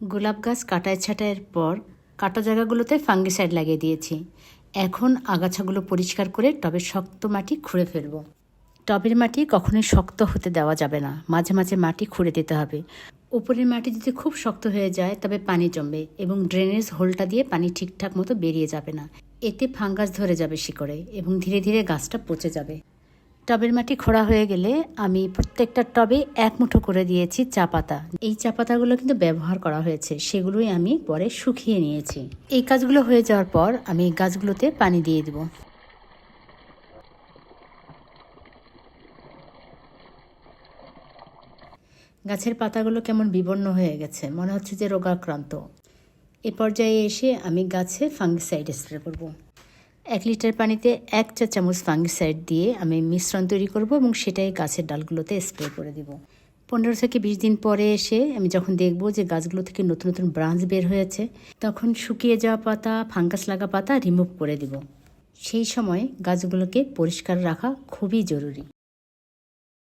গোলাপ গাছ কাটায় ছাঁটাইয়ের পর কাটা জায়গাগুলোতে ফাঙ্গিসাইড লাগিয়ে দিয়েছি। এখন আগাছাগুলো পরিষ্কার করে টবের শক্ত মাটি খুঁড়ে ফেলব। টবের মাটি কখনোই শক্ত হতে দেওয়া যাবে না, মাঝে মাঝে মাটি খুঁড়ে দিতে হবে। উপরের মাটি যদি খুব শক্ত হয়ে যায় তবে পানি জমবে এবং ড্রেনেজ হোলটা দিয়ে পানি ঠিকঠাক মতো বেরিয়ে যাবে না। এতে ফাঙ্গাস ধরে যাবে শিকড়ে এবং ধীরে ধীরে গাছটা পচে যাবে। টবের মাটি খোঁড়া হয়ে গেলে আমি প্রত্যেকটা টবে 1 মুঠো করে দিয়েছি চা পাতা। এই চা পাতাগুলো কিন্তু ব্যবহার করা হয়েছে, সেগুলোই আমি পরে শুকিয়ে নিয়েছি। এই কাজগুলো হয়ে যাওয়ার পর আমি গাছগুলোতে পানি দিয়ে দেব। গাছের পাতাগুলো কেমন বিবর্ণ হয়ে গেছে, মনে হচ্ছে যে রোগাক্রান্ত। এ পর্যায়ে এসে আমি গাছে ফাঙ্গিসাইড স্প্রে করব। 1 লিটার পানিতে 1 চা চামচ ফাঙ্গিসাইড দিয়ে আমি মিশ্রণ তৈরি করব এবং সেটাই গাছের ডালগুলোতে স্প্রে করে দিব। 15 থেকে 20 দিন পরে এসে আমি যখন দেখব যে গাছগুলো থেকে নতুন নতুন ব্রাঞ্চ বের হয়েছে, তখন শুকিয়ে যাওয়া পাতা, ফাঙ্গাস লাগা পাতা রিমুভ করে দিব। সেই সময় গাছগুলোকে পরিষ্কার রাখা খুবই জরুরি।